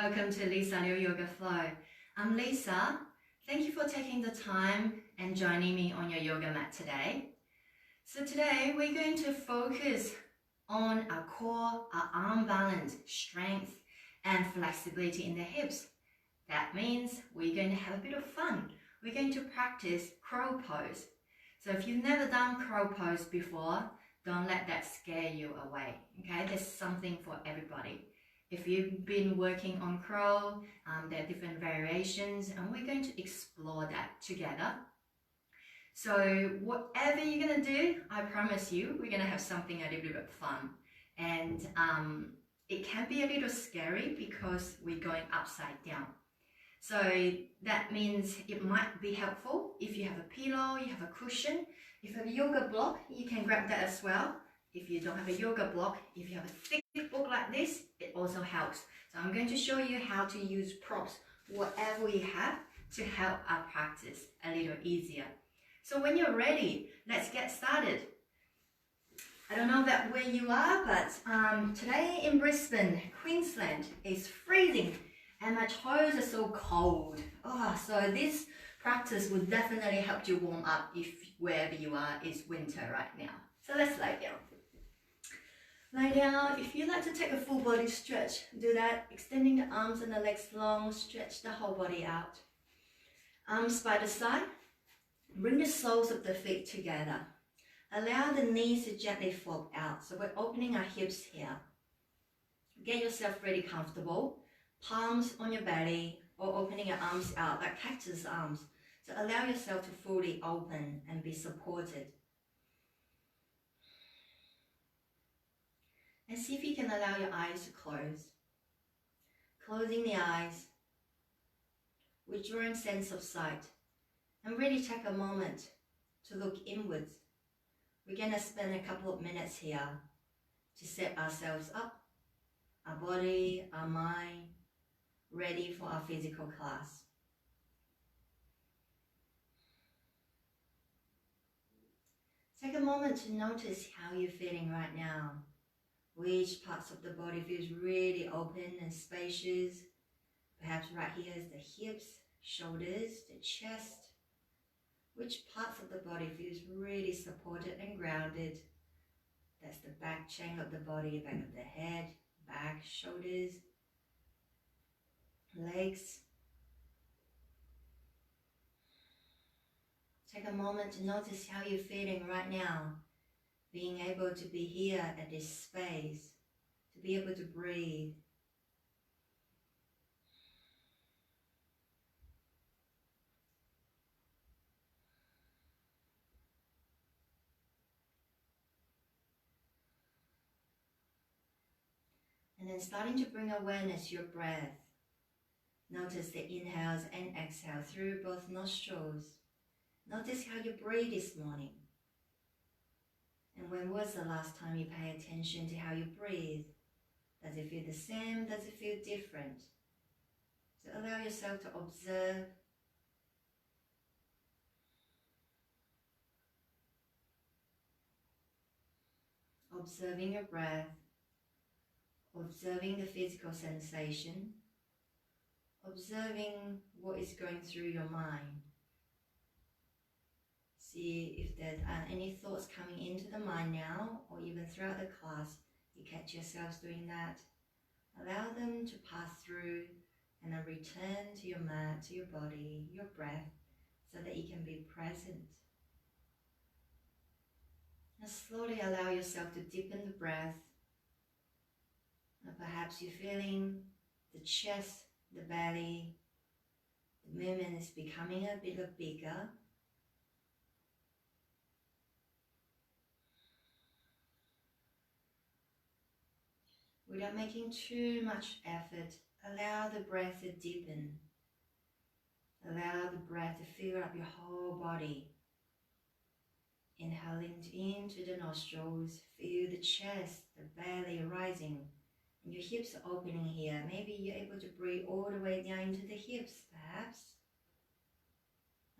Welcome to Lisa Liu Yoga Flow. I'm Lisa. Thank you for taking the time and joining me on your yoga mat today. So today we're going to focus on our core, our arm balance, strength and flexibility in the hips. That means we're going to have a bit of fun. We're going to practice crow pose. So if you've never done crow pose before, don't let that scare you away, okay? There's something for everybody. If you've been working on crow, there are different variations and we're going to explore that together. So whatever you're going to do, I promise you, we're going to have something a little bit fun. And it can be a little scary because we're going upside down. So that means it might be helpful if you have a pillow, you have a cushion. If you have a yoga block, you can grab that as well. If you don't have a yoga block, if you have a thick book like this, it also helps. So I'm going to show you how to use props, whatever we have, to help our practice a little easier. So when you're ready, let's get started. I don't know about where you are, but today in Brisbane, Queensland, it's freezing and my toes are so cold. So this practice will definitely help you warm up if wherever you are is winter right now. So let's lie down. Lie down. If you like to take a full body stretch, do that, extending the arms and the legs long, stretch the whole body out. Arms by the side. Bring the soles of the feet together. Allow the knees to gently fold out. So we're opening our hips here. Get yourself really comfortable. Palms on your belly or opening your arms out like cactus arms. So allow yourself to fully open and be supported. And see if you can allow your eyes to close. Closing the eyes, withdrawing sense of sight, and really take a moment to look inwards. We're going to spend a couple of minutes here to set ourselves up, our body, our mind, ready for our physical class. Take a moment to notice how you're feeling right now. Which parts of the body feels really open and spacious. Perhaps right here is the hips, shoulders, the chest. Which parts of the body feels really supported and grounded. That's the back chain of the body, back of the head, back, shoulders, legs. Take a moment to notice how you're feeling right now. Being able to be here at this space, to be able to breathe. And then starting to bring awareness to your breath. Notice the inhales and exhale through both nostrils. Notice how you breathe this morning. And when was the last time you pay attention to how you breathe? Does it feel the same? Does it feel different? So allow yourself to observe. Observing your breath. Observing the physical sensation. Observing what is going through your mind. See if there are any thoughts coming into the mind now, or even throughout the class, you catch yourselves doing that. Allow them to pass through and then return to your mat, to your body, your breath, so that you can be present. And slowly allow yourself to deepen the breath. And perhaps you're feeling the chest, the belly, the movement is becoming a bit bigger. Without making too much effort, allow the breath to deepen. Allow the breath to fill up your whole body. Inhaling into the nostrils, feel the chest, the belly rising, and your hips are opening here. Maybe you're able to breathe all the way down into the hips, perhaps.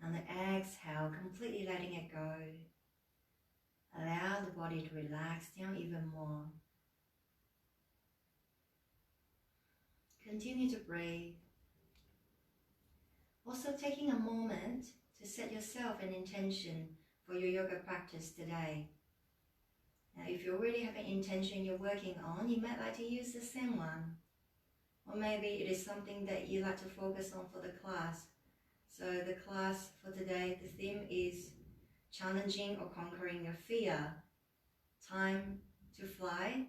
And the exhale, completely letting it go. Allow the body to relax down even more. Continue to breathe. Also taking a moment to set yourself an intention for your yoga practice today. Now, if you already have an intention you're working on, you might like to use the same one. Or maybe it is something that you like to focus on for the class. So the class for today, the theme is challenging or conquering your fear. Time to fly.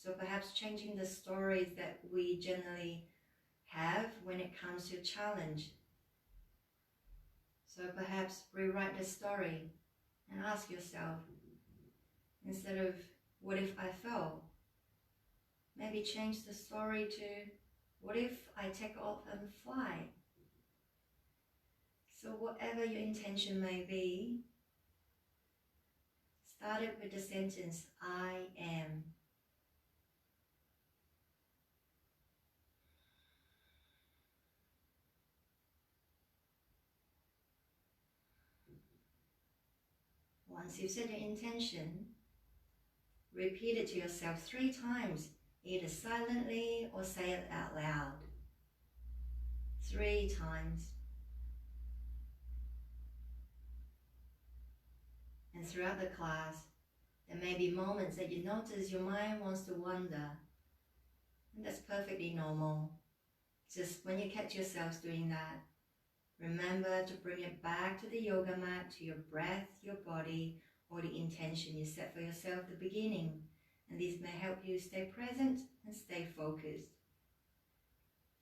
So perhaps changing the stories that we generally have when it comes to challenge. So perhaps rewrite the story and ask yourself, instead of what if I fell, maybe change the story to what if I take off and fly. So whatever your intention may be, start it with the sentence, I am. Once you've said your intention, repeat it to yourself 3 times, either silently or say it out loud. 3 times. And throughout the class, there may be moments that you notice your mind wants to wander. And that's perfectly normal. Just when you catch yourselves doing that, remember to bring it back to the yoga mat, to your breath, your body, or the intention you set for yourself at the beginning. And this may help you stay present and stay focused.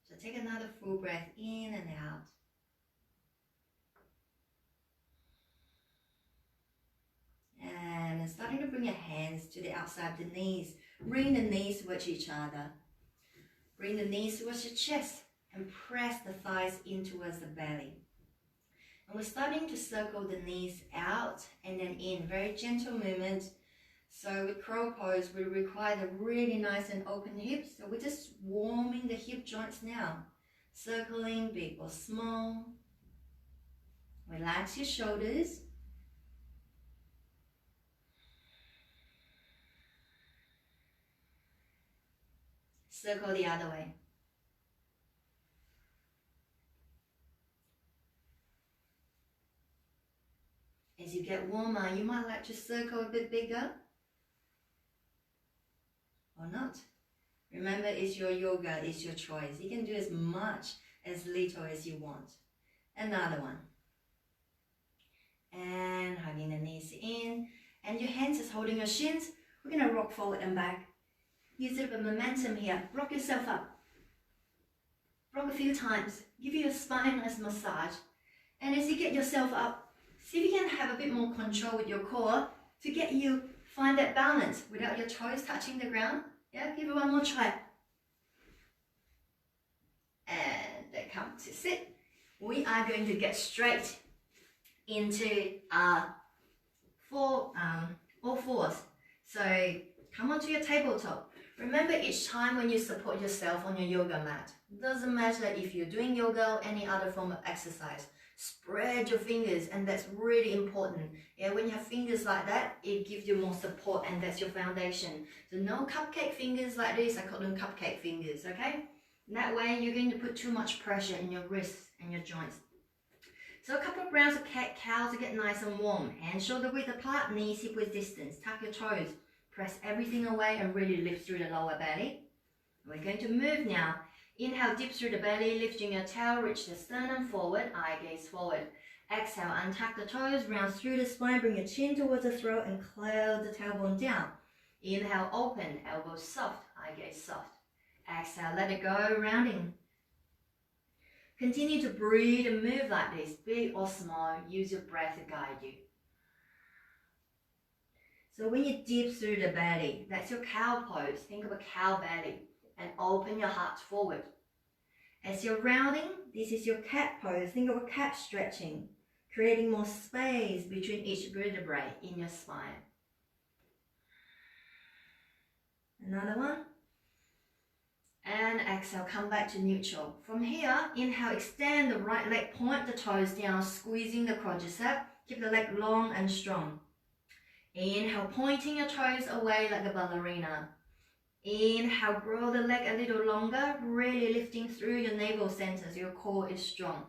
So take another full breath in and out. And starting to bring your hands to the outside of the knees. Bring the knees towards each other. Bring the knees towards your chest and press the thighs in towards the belly. And we're starting to circle the knees out and then in. Very gentle movement. So with crow pose, we require the really nice and open hips. So we're just warming the hip joints now. Circling, big or small. Relax your shoulders. Circle the other way. As you get warmer, you might like to circle a bit bigger. Or not. Remember, it's your yoga, it's your choice. You can do as much, as little as you want. Another one. And hugging the knees in. And your hands is holding your shins. We're going to rock forward and back. Use a bit of momentum here. Rock yourself up. Rock a few times. Give your spine a nice massage. And as you get yourself up, see if you can have a bit more control with your core to get you find that balance without your toes touching the ground. Yeah, give it one more try. And then come to sit. We are going to get straight into all fours. So come onto your tabletop. Remember, each time when you support yourself on your yoga mat, doesn't matter if you're doing yoga or any other form of exercise, spread your fingers, and that's really important. Yeah, when you have fingers like that, it gives you more support, and that's your foundation. So no cupcake fingers like this. I call them cupcake fingers, okay? And that way you're going to put too much pressure in your wrists and your joints. So a couple of rounds of cat-cow to get nice and warm. Hands shoulder width apart, knees hip width distance. Tuck your toes. Press everything away and really lift through the lower belly. We're going to move now. Inhale, dip through the belly, lifting your tail, reach the sternum forward, eye gaze forward. Exhale, untuck the toes, round through the spine, bring your chin towards the throat and cloud the tailbone down. Inhale, open, elbows soft, eye gaze soft. Exhale, let it go, rounding. Continue to breathe and move like this, big or small. Use your breath to guide you. So when you dip through the belly, that's your cow pose. Think of a cow belly and open your heart forward. As you're rounding, this is your cat pose. Think of a cat stretching, creating more space between each vertebrae in your spine. Another one. And exhale, come back to neutral. From here, inhale, extend the right leg, point the toes down, squeezing the quadricep. Keep the leg long and strong. Inhale, pointing your toes away like a ballerina. Inhale, grow the leg a little longer, really lifting through your navel center so your core is strong.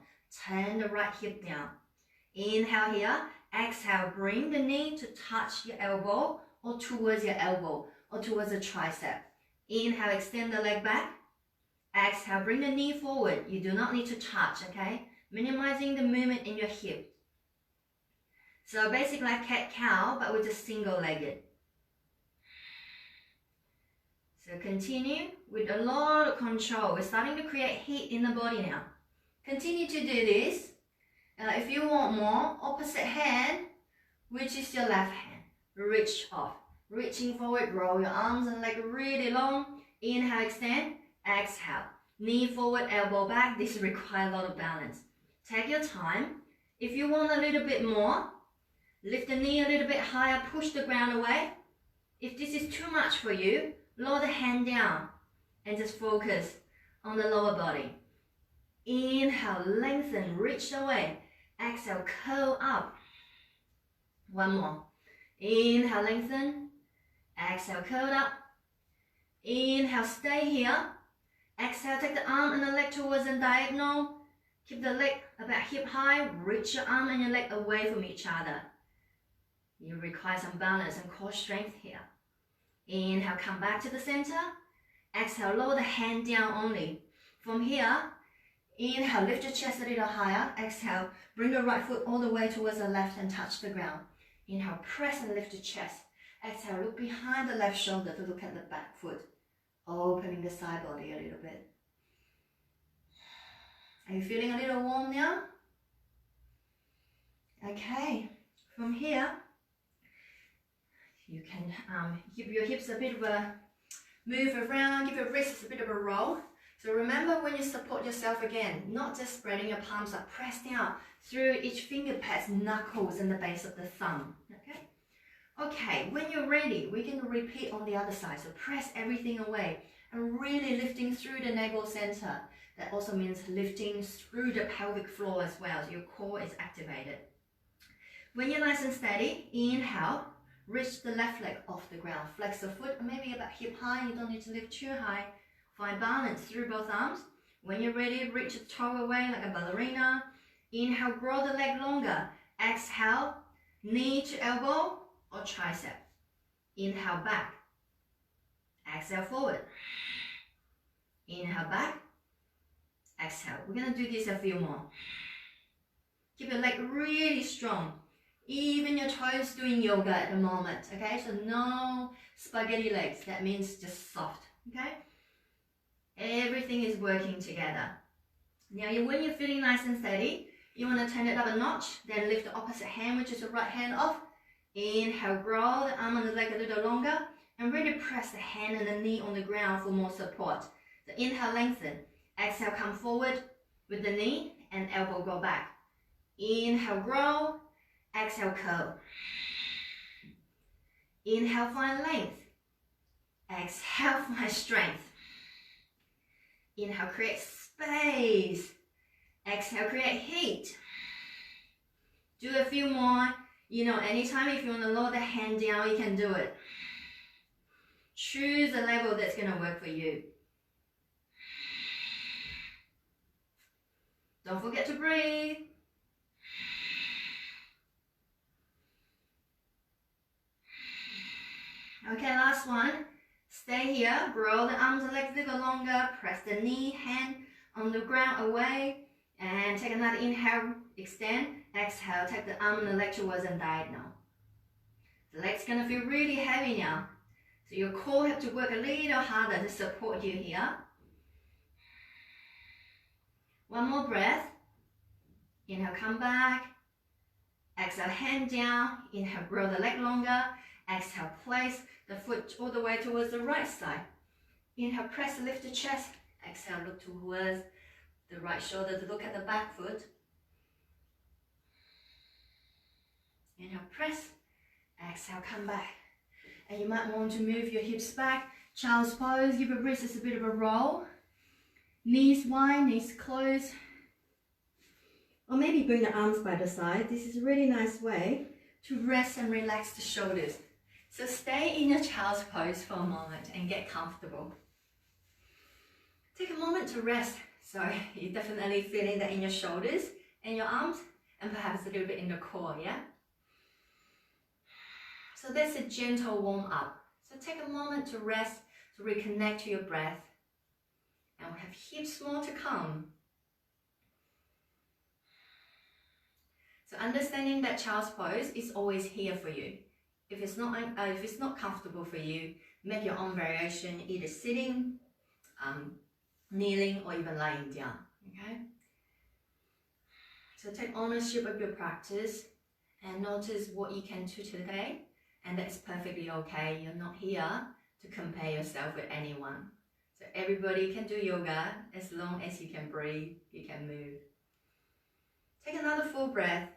Turn the right hip down. Inhale here. Exhale, bring the knee to touch your elbow or towards your elbow or towards the tricep. Inhale, extend the leg back. Exhale, bring the knee forward. You do not need to touch, okay? Minimizing the movement in your hip. So basically like cat-cow, but with a single-legged. So continue with a lot of control. We're starting to create heat in the body now. Continue to do this. If you want more, opposite hand, which is your left hand. Reach off. Reaching forward, roll your arms and leg really long. Inhale, extend. Exhale. Knee forward, elbow back. This requires a lot of balance. Take your time. If you want a little bit more, lift the knee a little bit higher, push the ground away. If this is too much for you, lower the hand down and just focus on the lower body. Inhale, lengthen, reach away. Exhale, curl up. One more. Inhale, lengthen. Exhale, curl up. Inhale, stay here. Exhale, take the arm and the leg towards the diagonal. Keep the leg about hip high. Reach your arm and your leg away from each other. You require some balance and core strength here. Inhale, come back to the center. Exhale, lower the hand down only. From here, inhale, lift your chest a little higher. Exhale, bring the right foot all the way towards the left and touch the ground. Inhale, press and lift the chest. Exhale, look behind the left shoulder to look at the back foot. Opening the side body a little bit. Are you feeling a little warm now? Okay, from here, you can give your hips a bit of a move around, give your wrists a bit of a roll. So remember when you support yourself again, not just spreading your palms up, press down through each finger pads, knuckles and the base of the thumb, okay? Okay, when you're ready, we can repeat on the other side. So press everything away and really lifting through the navel center. That also means lifting through the pelvic floor as well, so your core is activated. When you're nice and steady, inhale, reach the left leg off the ground. Flex the foot, maybe about hip high. You don't need to lift too high. Find balance through both arms. When you're ready, reach the toe away like a ballerina. Inhale, grow the leg longer. Exhale, knee to elbow or tricep. Inhale, back. Exhale, forward. Inhale, back. Exhale. We're going to do this a few more. Keep your leg really strong. Even your toes doing yoga at the moment, okay? So no spaghetti legs. That means just soft, okay? Everything is working together. Now, when you're feeling nice and steady, you want to turn it up a notch. Then lift the opposite hand, which is the right hand off. Inhale, grow the arm and the leg a little longer. And really press the hand and the knee on the ground for more support. So inhale, lengthen. Exhale, come forward with the knee and elbow go back. Inhale, grow. Exhale, curl. Inhale, find length. Exhale, find strength. Inhale, create space. Exhale, create heat. Do a few more. Anytime if you want to lower the hand down, you can do it. Choose a level that's going to work for you. Don't forget to breathe. Okay, last one. Stay here. Roll the arms and legs a little longer. Press the knee, hand on the ground away. And take another inhale. Extend. Exhale. Take the arm and the leg towards the diagonal. The leg's going to feel really heavy now. So your core has to work a little harder to support you here. One more breath. Inhale, come back. Exhale, hand down. Inhale, grow the leg longer. Exhale, place the foot all the way towards the right side. Inhale, press, lift the chest. Exhale, look towards the right shoulder to look at the back foot. Inhale, press. Exhale, come back. And you might want to move your hips back. Child's pose, give your wrists a bit of a roll. Knees wide, knees closed. Or maybe bring the arms by the side. This is a really nice way to rest and relax the shoulders. So stay in your child's pose for a moment and get comfortable. Take a moment to rest. So you're definitely feeling that in your shoulders and your arms and perhaps a little bit in the core, yeah? So that's a gentle warm up. So take a moment to rest, to reconnect to your breath. And we have heaps more to come. So understanding that child's pose is always here for you. If it's not comfortable for you, make your own variation, either sitting, kneeling, or even lying down, okay? So take ownership of your practice and notice what you can do today, and that's perfectly okay. You're not here to compare yourself with anyone. So everybody can do yoga as long as you can breathe, you can move. Take another full breath.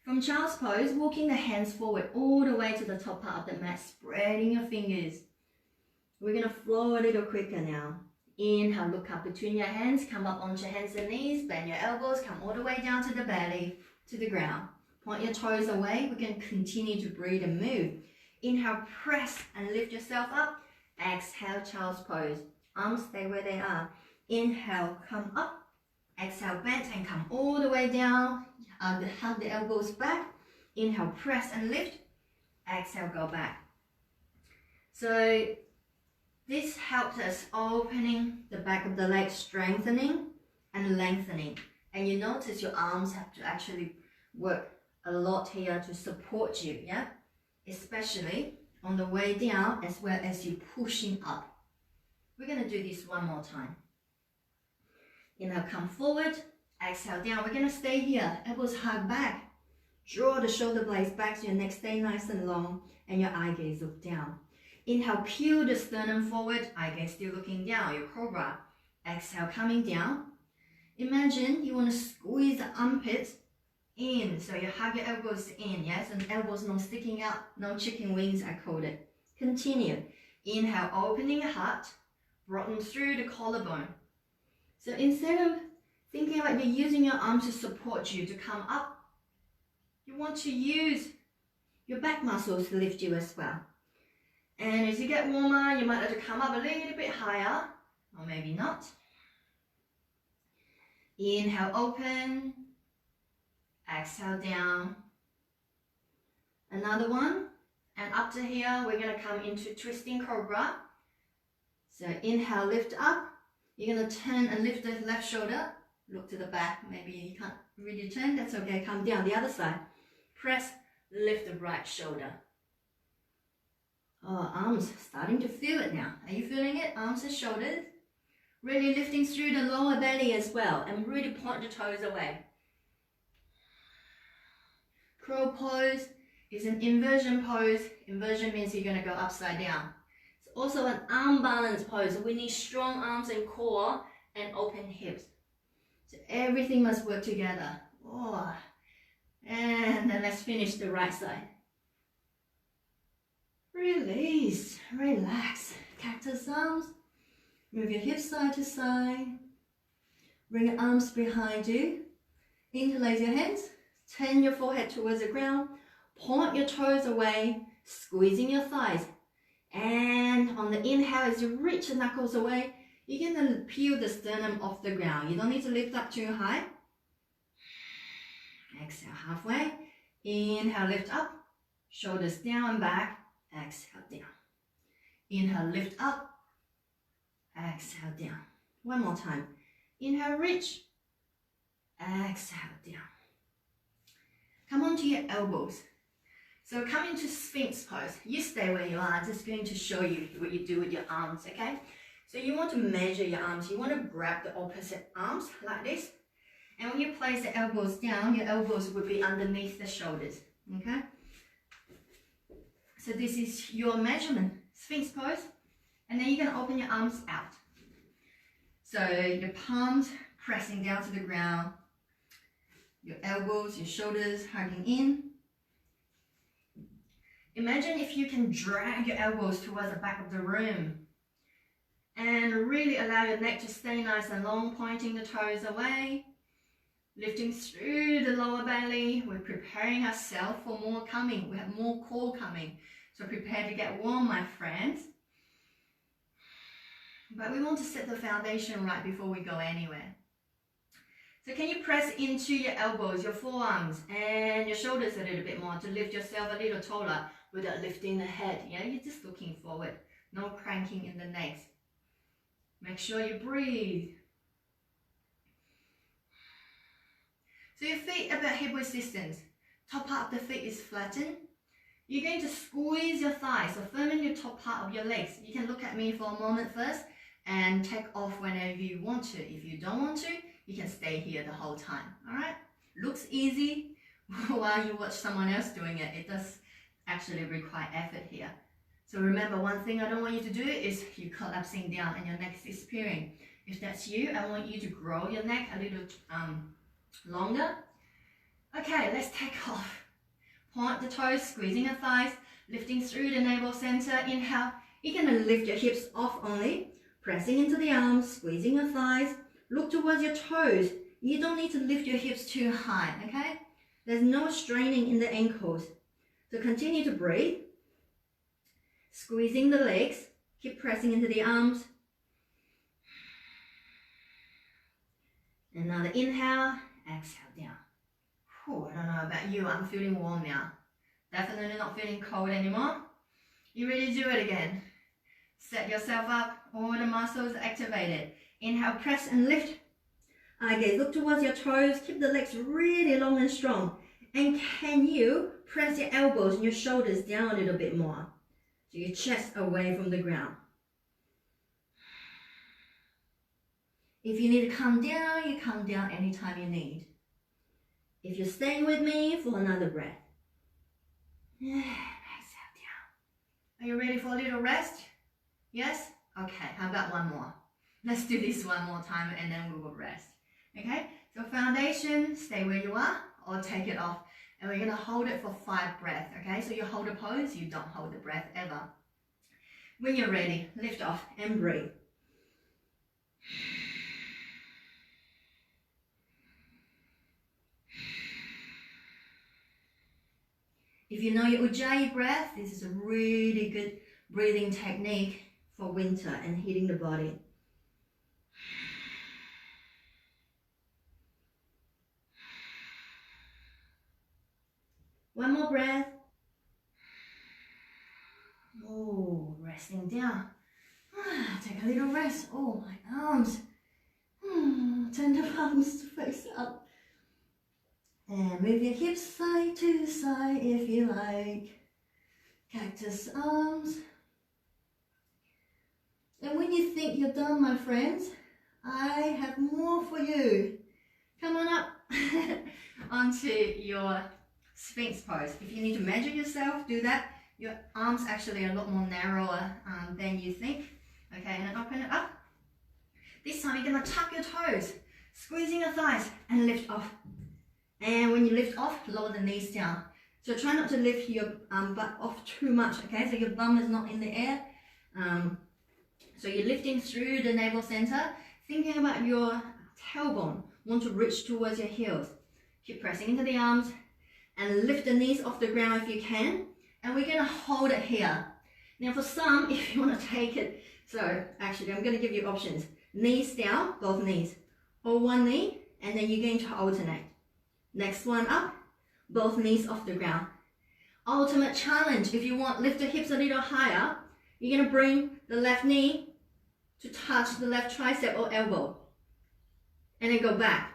From child's pose, walking the hands forward all the way to the top part of the mat, spreading your fingers. We're going to flow a little quicker now. Inhale, look up between your hands, come up onto your hands and knees, bend your elbows, come all the way down to the belly, to the ground. Point your toes away. We can continue to breathe and move. Inhale, press and lift yourself up. Exhale, child's pose. Arms stay where they are. Inhale, come up. Exhale, bend and come all the way down. Hug the elbows back. Inhale, press and lift. Exhale, go back. So this helps us opening the back of the leg, strengthening and lengthening. And you notice your arms have to actually work a lot here to support you, yeah? Especially on the way down as well as you pushing up. We're going to do this one more time. Inhale, come forward. Exhale, down. We're going to stay here. Elbows hug back. Draw the shoulder blades back so your neck stay nice and long and your eye gaze look down. Inhale, peel the sternum forward. Eye gaze still looking down, your cobra. Exhale, coming down. Imagine you want to squeeze the armpits in. So you hug your elbows in, yes? And elbows not sticking out. No chicken wings, I called it. Continue. Inhale, opening your heart. Broaden through the collarbone. So instead of thinking like you're using your arms to support you to come up, you want to use your back muscles to lift you as well. And as you get warmer, you might have to come up a little bit higher, or maybe not. Inhale, open. Exhale, down. Another one. And up to here, we're going to come into twisting cobra. So inhale, lift up. You're going to turn and lift the left shoulder. Look to the back. Maybe you can't really turn. That's okay. Come down the other side. Press, lift the right shoulder. Oh, arms, starting to feel it now. Are you feeling it? Arms and shoulders. Really lifting through the lower belly as well. And really point the toes away. Crow pose is an inversion pose. Inversion means you're going to go upside down. It's also an arm balance pose. So we need strong arms and core and open hips. So everything must work together. Oh. And then let's finish the right side. Release, relax. Cactus arms. Move your hips side to side. Bring your arms behind you. Interlace your hands. Turn your forehead towards the ground. Point your toes away. Squeezing your thighs. And on the inhale, as you reach the knuckles away, you're going to peel the sternum off the ground. You don't need to lift up too high. Exhale halfway. Inhale, lift up. Shoulders down and back. Exhale down. Inhale, lift up. Exhale down. One more time. Inhale, reach. Exhale down. Come onto your elbows. So come into Sphinx pose. You stay where you are. I'm just going to show you what you do with your arms, okay? So you want to measure your arms. You want to grab the opposite arms like this. And when you place the elbows down, your elbows will be underneath the shoulders, okay? So this is your measurement, Sphinx pose. And then you're going to open your arms out. So your palms pressing down to the ground. Your elbows, your shoulders hugging in. Imagine if you can drag your elbows towards the back of the room. And really allow your neck to stay nice and long, pointing the toes away. Lifting through the lower belly. We're preparing ourselves for more coming. We have more core coming. So prepare to get warm, my friends. But we want to set the foundation right before we go anywhere. So can you press into your elbows, your forearms, and your shoulders a little bit more to lift yourself a little taller without lifting the head. Yeah, you're just looking forward. No cranking in the necks. Make sure you breathe. So your feet about hip width distance. Top part of the feet is flattened. You're going to squeeze your thighs, so firm your top part of your legs. You can look at me for a moment first and take off whenever you want to. If you don't want to, you can stay here the whole time, all right? Looks easy while you watch someone else doing it. It does actually require effort here. So remember, one thing I don't want you to do is you collapsing down and your neck is disappearing. If that's you, I want you to grow your neck a little longer. Okay, let's take off. Point the toes, squeezing your thighs, lifting through the navel center. Inhale. You're gonna lift your hips off only, pressing into the arms, squeezing your thighs. Look towards your toes. You don't need to lift your hips too high, okay? There's no straining in the ankles. So continue to breathe. Squeezing the legs. Keep pressing into the arms. Another inhale. Exhale down. Whew, I don't know about you, I'm feeling warm now. Definitely not feeling cold anymore. You ready to do it again? Set yourself up, all the muscles activated. Inhale, press and lift. Okay, look towards your toes, keep the legs really long and strong. And can you press your elbows and your shoulders down a little bit more? So your chest away from the ground. If you need to come down, you come down anytime you need. If you're staying with me for another breath. Exhale down. Are you ready for a little rest? Yes? Okay, how about one more? Let's do this one more time and then we will rest. Okay, so foundation, stay where you are or take it off. And we're gonna hold it for 5 breaths, okay? So you hold the pose, you don't hold the breath ever. When you're ready, lift off and breathe. If you know your Ujjayi breath, this is a really good breathing technique for winter and heating the body. One more breath. Oh, resting down. Take a little rest. Oh, my arms. Turn the palms to face up. And move your hips side to side if you like. Cactus arms. And when you think you're done, my friends, I have more for you. Come on up onto your Sphinx pose. If you need to measure yourself, do that. Your arms actually are a lot more narrower than you think. Okay, and open it up. This time you're gonna tuck your toes, squeezing your thighs and lift off. And when you lift off, lower the knees down. So try not to lift your butt off too much, okay? So your bum is not in the air. So you're lifting through the navel center, thinking about your tailbone. Want to reach towards your heels. Keep pressing into the arms and lift the knees off the ground if you can. And we're gonna hold it here. Now for some, if you wanna take it, so actually I'm gonna give you options. Knees down, both knees, or one knee, and then you're going to alternate. Next one up, both knees off the ground. Ultimate challenge, if you want, lift the hips a little higher. You're gonna bring the left knee to touch the left tricep or elbow. And then go back.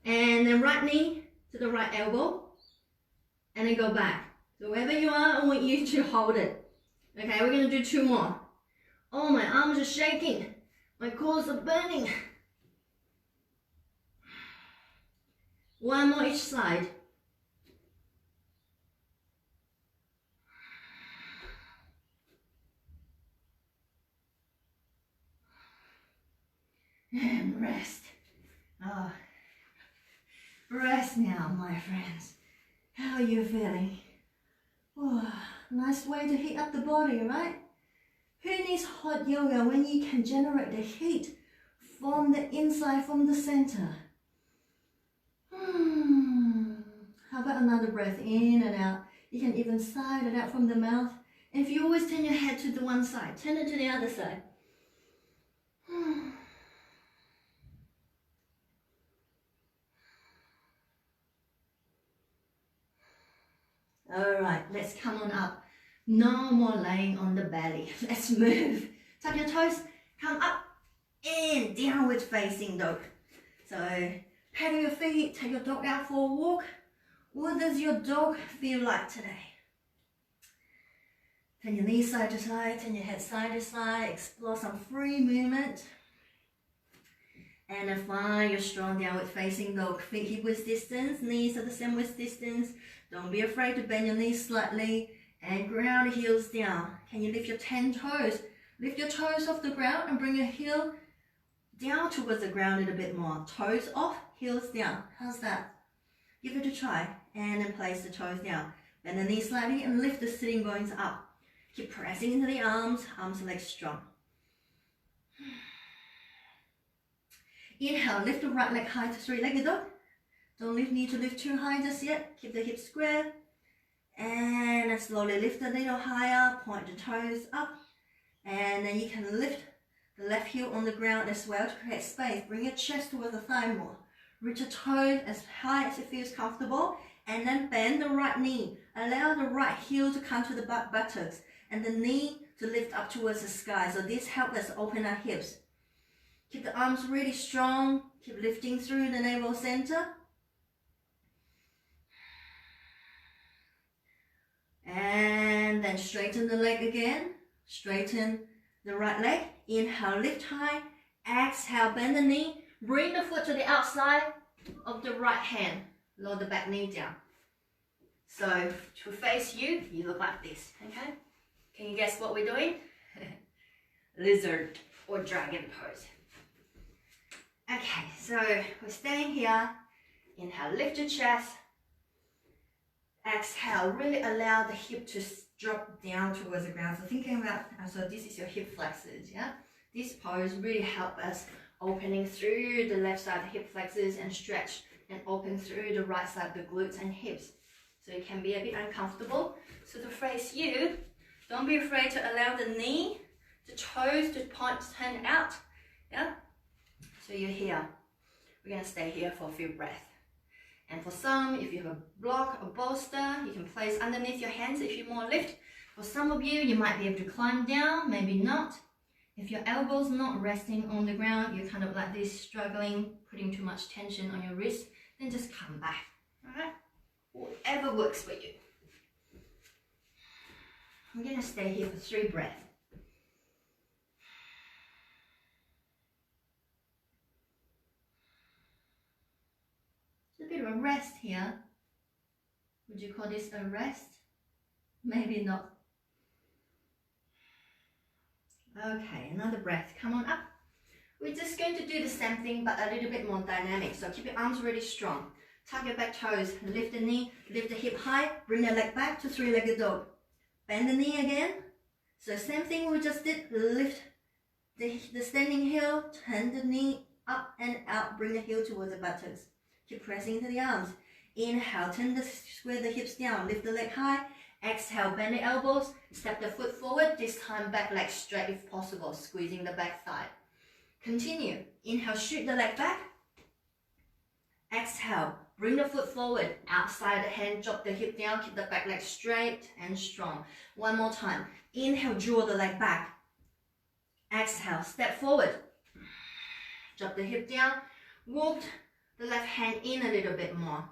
And then right knee to the right elbow. And then go back. So wherever you are, I want you to hold it. Okay, we're gonna do 2 more. Oh, my arms are shaking. My cores are burning. 1 more each side. And rest. Oh. Rest now, my friends. How are you feeling? Oh, nice way to heat up the body, right? Who needs hot yoga when you can generate the heat from the inside, from the center? How about another breath in and out? You can even sigh it out from the mouth. And if you always turn your head to the one side, turn it to the other side. All right, let's come on up. No more laying on the belly. Let's move. Tuck your toes, come up and downward facing dog. So pedal your feet, take your dog out for a walk. What does your dog feel like today? Turn your knees side to side, turn your head side to side, explore some free movement. And then find your strong downward facing dog. Feet hip width distance, knees are the same width distance. Don't be afraid to bend your knees slightly and ground the heels down. Can you lift your 10 toes? Lift your toes off the ground and bring your heel down towards the ground a little bit more. Toes off, heels down. How's that? Give it a try. And then place the toes down. Bend the knees slightly and lift the sitting bones up. Keep pressing into the arms and legs strong. Inhale, lift the right leg high to three-legged dog. Don't need to lift too high just yet. Keep the hips square. And then slowly lift a little higher, point the toes up. And then you can lift the left heel on the ground as well to create space. Bring your chest towards the thigh more. Reach your toes as high as it feels comfortable. And then bend the right knee. Allow the right heel to come to the buttocks. And the knee to lift up towards the sky. So this helps us open our hips. Keep the arms really strong. Keep lifting through the navel center. And then straighten the leg again. Straighten the right leg. Inhale, lift high. Exhale, bend the knee. Bring the foot to the outside of the right hand. Lower the back knee down. So to face you, you look like this, okay? Can you guess what we're doing? Lizard or dragon pose. Okay, so we're staying here. Inhale, lift your chest. Exhale, really allow the hip to drop down towards the ground. So thinking about, so this is your hip flexors, yeah? This pose really helps us opening through the left side of the hip flexors and stretch and open through the right side of the glutes and hips. So it can be a bit uncomfortable. So to face you, don't be afraid to allow the knee, the toes to point, turn out, yeah? So you're here. We're gonna stay here for a few breaths. And for some, if you have a block or bolster, you can place underneath your hands if you more lift. For some of you, you might be able to climb down, maybe not. If your elbow's not resting on the ground, you're kind of like this, struggling, putting too much tension on your wrist, then just come back, all right? Whatever works for you. I'm gonna stay here for 3 breaths. A bit of a rest here. Would you call this a rest? Maybe not. Okay, another breath. Come on up. We're just going to do the same thing but a little bit more dynamic. So keep your arms really strong. Tuck your back toes. Lift the knee. Lift the hip high. Bring the leg back to three-legged dog. Bend the knee again. So same thing we just did. Lift the standing heel. Turn the knee up and out. Bring the heel towards the buttocks. Keep pressing into the arms. Inhale, square the hips down, lift the leg high. Exhale, bend the elbows, step the foot forward, this time back leg straight if possible, squeezing the back thigh. Continue. Inhale, shoot the leg back. Exhale, bring the foot forward, outside the hand, drop the hip down, keep the back leg straight and strong. One more time. Inhale, draw the leg back. Exhale, step forward. Drop the hip down, walk the left hand in a little bit more.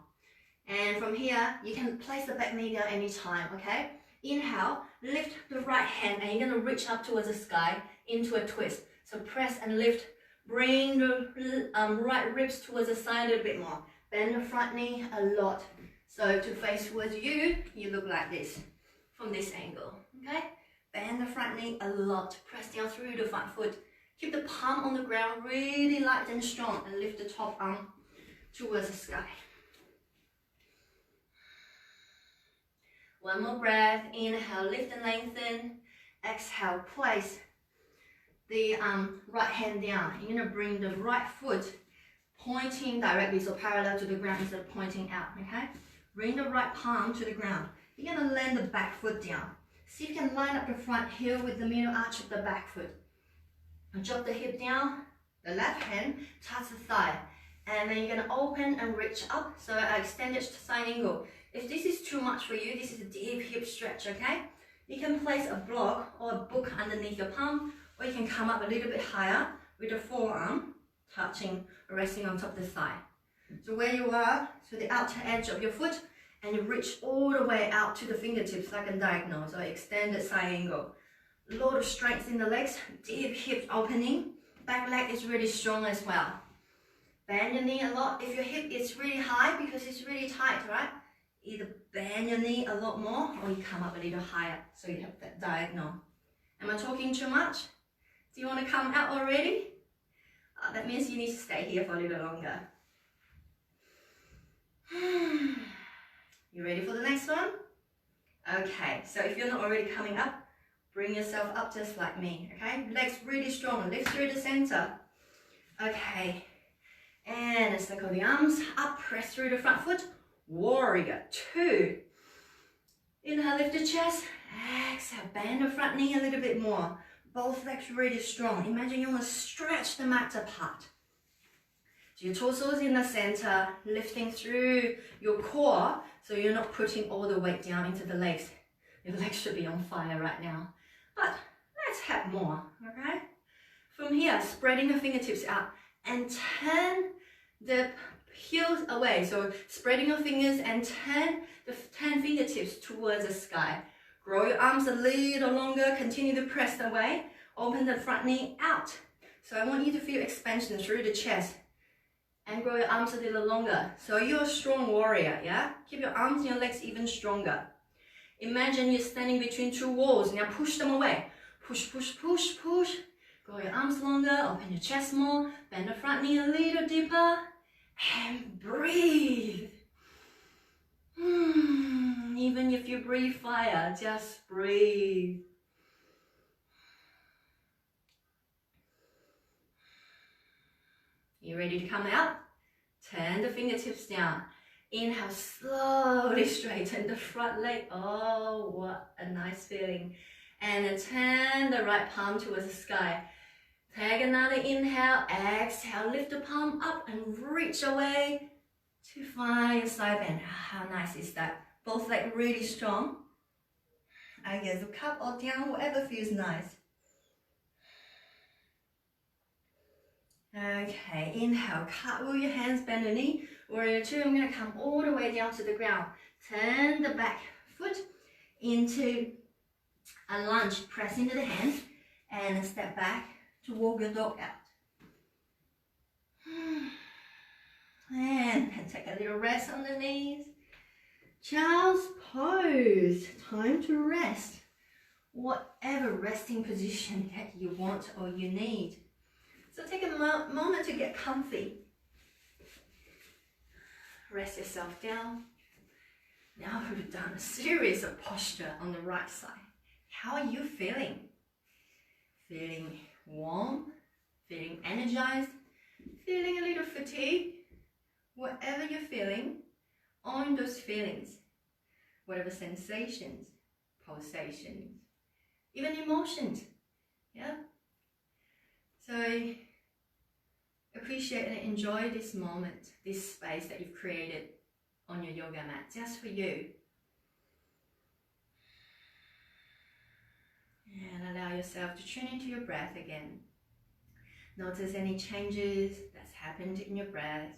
And from here, you can place the back knee down anytime, okay? Inhale, lift the right hand and you're gonna reach up towards the sky into a twist. So press and lift, bring the right ribs towards the side a little bit more. Bend the front knee a lot. So to face towards you, you look like this from this angle, okay? Bend the front knee a lot, press down through the front foot. Keep the palm on the ground really light and strong and lift the top arm towards the sky. One more breath. Inhale, lift and lengthen. Exhale, place the right hand down. You're going to bring the right foot pointing directly, so parallel to the ground instead of pointing out, okay? Bring the right palm to the ground. You're going to land the back foot down. See if you can line up the front heel with the middle arch of the back foot. And drop the hip down. The left hand touch the thigh. And then you're going to open and reach up. So I extend it to side angle. If this is too much for you, this is a deep hip stretch, okay? You can place a block or a book underneath your palm, or you can come up a little bit higher with the forearm touching, resting on top of the thigh. So where you are, to the outer edge of your foot, and you reach all the way out to the fingertips like a diagonal, so extended side angle. A lot of strength in the legs, deep hip opening. Back leg is really strong as well. Bend your knee a lot. If your hip is really high because it's really tight, right? Either bend your knee a lot more or you come up a little higher so you have that diagonal. Am I talking too much? Do you want to come out already? That means you need to stay here for a little longer. You ready for the next one? Okay, so if you're not already coming up, bring yourself up just like me, okay? Legs really strong, lift through the center. Okay, and let's let go of the arms, up, press through the front foot. Warrior 2. Inhale, lift the chest. Exhale, bend the front knee a little bit more. Both legs really strong. Imagine you want to stretch the mat apart. So your torso is in the center, lifting through your core, so you're not putting all the weight down into the legs. Your legs should be on fire right now. But let's have more, okay? From here, spreading the fingertips out and turn the heels away. So spreading your fingers and turn the 10 fingertips towards the sky. Grow your arms a little longer. Continue to press away. Open the front knee out. So I want you to feel expansion through the chest. And grow your arms a little longer. So you're a strong warrior, yeah? Keep your arms and your legs even stronger. Imagine you're standing between two walls. Now push them away. Push, push, push, push. Grow your arms longer. Open your chest more. Bend the front knee a little deeper. And breathe. Even if you breathe fire, just breathe. You ready to come out? Turn the fingertips down. Inhale, slowly straighten the front leg. Oh, what a nice feeling. And then turn the right palm towards the sky. Take another inhale, exhale, lift the palm up and reach away to find your side bend. How nice is that? Both legs really strong. I guess up, up or down, whatever feels nice. Okay, inhale, cartwheel your hands, bend the knee. Warrior 2, I'm going to come all the way down to the ground. Turn the back foot into a lunge, press into the hands, and step back to walk your dog out. And take a little rest on the knees. Child's pose. Time to rest. Whatever resting position that you want or you need. So take a moment to get comfy. Rest yourself down. Now we've done a series of posture on the right side. How are you feeling? Feeling warm? Feeling energized? Feeling a little fatigued? Whatever you're feeling, own those feelings. Whatever sensations, pulsations, even emotions. Yeah? So appreciate and enjoy this moment, this space that you've created on your yoga mat, just for you. And allow yourself to tune into your breath again. Notice any changes that's happened in your breath.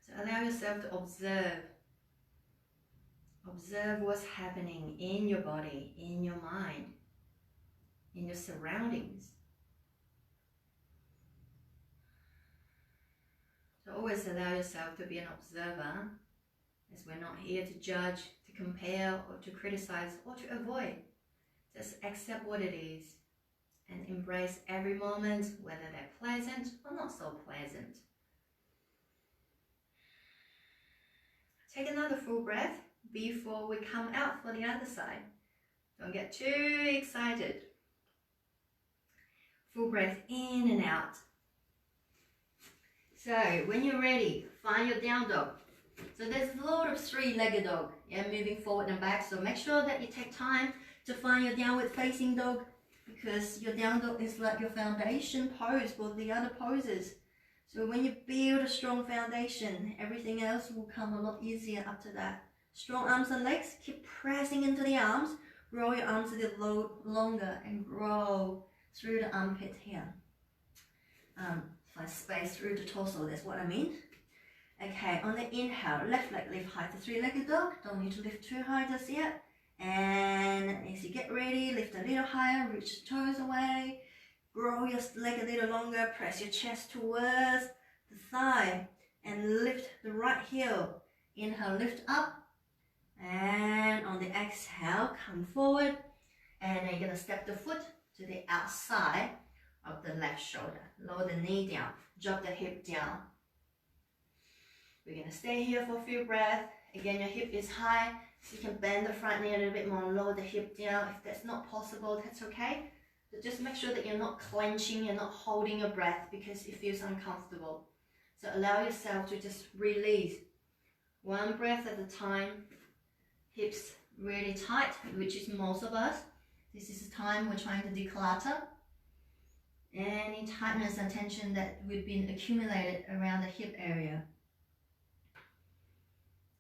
So allow yourself to observe. Observe what's happening in your body, in your mind, in your surroundings. So always allow yourself to be an observer, as we're not here to judge, to compare, or to criticize, or to avoid. Just accept what it is and embrace every moment, whether they're pleasant or not so pleasant. Take another full breath before we come out for the other side. Don't get too excited. Full breath in and out. So when you're ready, find your down dog. So there's a lot of three-legged dog, yeah, moving forward and back. So make sure that you take time to find your downward facing dog, because your down dog is like your foundation pose for the other poses. So when you build a strong foundation, everything else will come a lot easier after that. Strong arms and legs, keep pressing into the arms. Roll your arms a little longer and grow through the armpit here. Find space through the torso, that's what I mean. Okay, on the inhale, left leg lift high to three-legged dog. Don't need to lift too high just yet. And as you get ready, lift a little higher, reach the toes away. Grow your leg a little longer, press your chest towards the thigh and lift the right heel. Inhale, lift up. And on the exhale, come forward. And then you're gonna step the foot to the outside of the left shoulder. Lower the knee down, drop the hip down. We're gonna stay here for a few breaths. Again, your hip is high, so you can bend the front knee a little bit more, lower the hip down. If that's not possible, that's okay. But just make sure that you're not clenching, you're not holding your breath because it feels uncomfortable. So allow yourself to just release. One breath at a time. Hips really tight, which is most of us. This is the time we're trying to declutter any tightness and tension that we've been accumulated around the hip area.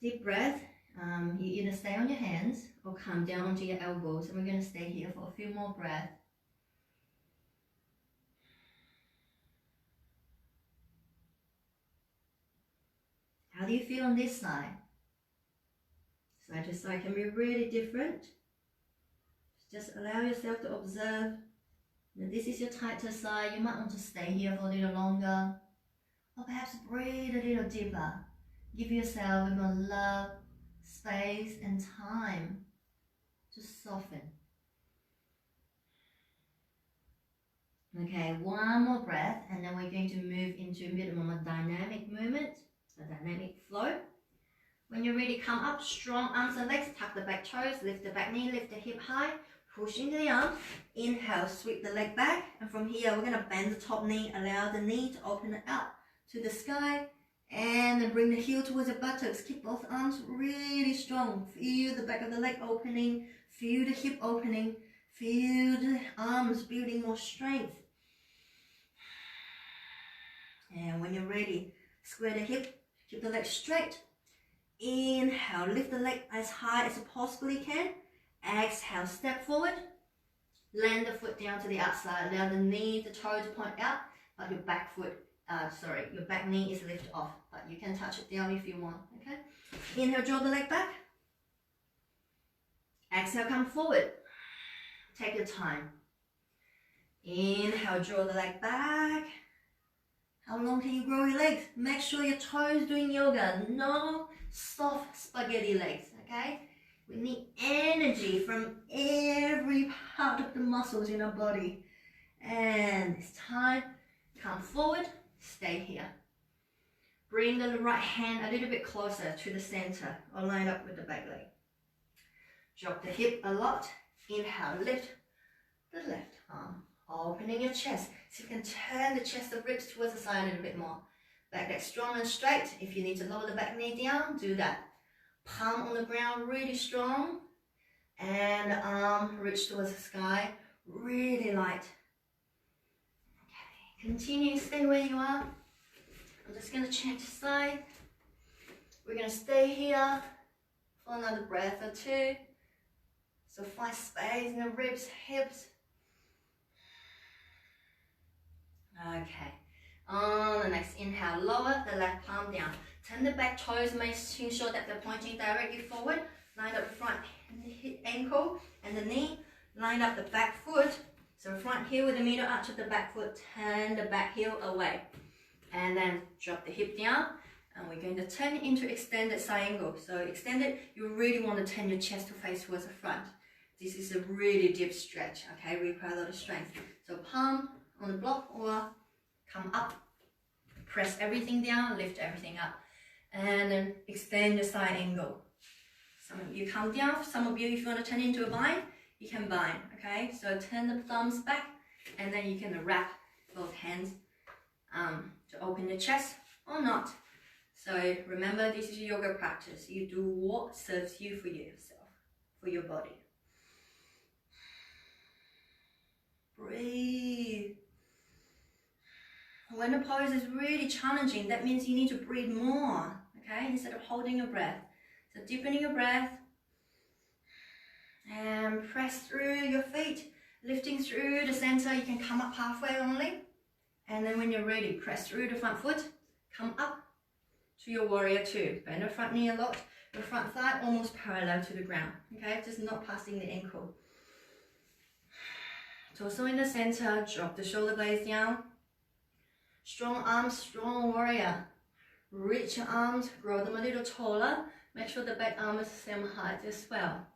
Deep breath. You either stay on your hands or come down onto your elbows, and we're going to stay here for a few more breaths. How do you feel on this side? Side to side can be really different. Just allow yourself to observe. Now, this is your tighter side. You might want to stay here for a little longer, or perhaps breathe a little deeper. Give yourself a more love, space and time to soften. Okay, one more breath, and then we're going to move into a bit more dynamic movement, a dynamic flow. When you're ready, come up, strong arms and legs, tuck the back toes, lift the back knee, lift the hip high, push into the arm. Inhale, sweep the leg back, and from here we're going to bend the top knee, allow the knee to open it up to the sky, and then bring the heel towards the buttocks. Keep both arms really strong. Feel the back of the leg opening, feel the hip opening, feel the arms building more strength. And when you're ready, square the hip, keep the leg straight. Inhale, lift the leg as high as you possibly can. Exhale, step forward. Land the foot down to the outside. Allow the knee, the toe to point out, but your back foot, your back knee is lifted off, but you can touch it down if you want, okay? Inhale, draw the leg back. Exhale, come forward. Take your time. Inhale, draw the leg back. How long can you grow your legs? Make sure your toes doing yoga. No soft spaghetti legs, okay? We need energy from every part of the muscles in our body. And it's time, come forward, stay here. Bring the right hand a little bit closer to the center or line up with the back leg. Drop the hip a lot. Inhale, lift the left arm. Opening your chest. So you can turn the chest of ribs towards the side a little bit more. Back leg strong and straight. If you need to lower the back knee down, do that. Palm on the ground, really strong. And the arm reach towards the sky, really light. Okay, continue, stay where you are. I'm just going to change side. We're going to stay here for another breath or two. So find space in the ribs, hips. Okay, on the next inhale, lower the left palm down. Turn the back toes, making sure that they're pointing directly forward. Line up the front hip, ankle and the knee. Line up the back foot. So front heel with the middle arch of the back foot. Turn the back heel away. And then drop the hip down. And we're going to turn it into extended side angle. So extended, you really want to turn your chest to face towards the front. This is a really deep stretch, okay? Require a lot of strength. So palm on the block or come up. Press everything down, lift everything up. And then extend the side angle. Some of you come down, some of you, if you want to turn into a bind, you can bind, okay? So turn the thumbs back, and then you can wrap both hands to open your chest. or not. So remember, this is yoga practice. You do what serves you for yourself, for your body. Breathe. When the pose is really challenging, that means you need to breathe more, okay, instead of holding your breath. So deepening your breath and press through your feet, lifting through the center. You can come up halfway only. And then when you're ready, press through the front foot, come up to your warrior two. Bend the front knee a lot, the front thigh almost parallel to the ground, okay, just not passing the ankle. Torso in the center, drop the shoulder blades down. Strong arms, strong warrior. Reach your arms, grow them a little taller. Make sure the back arm is the same height as well.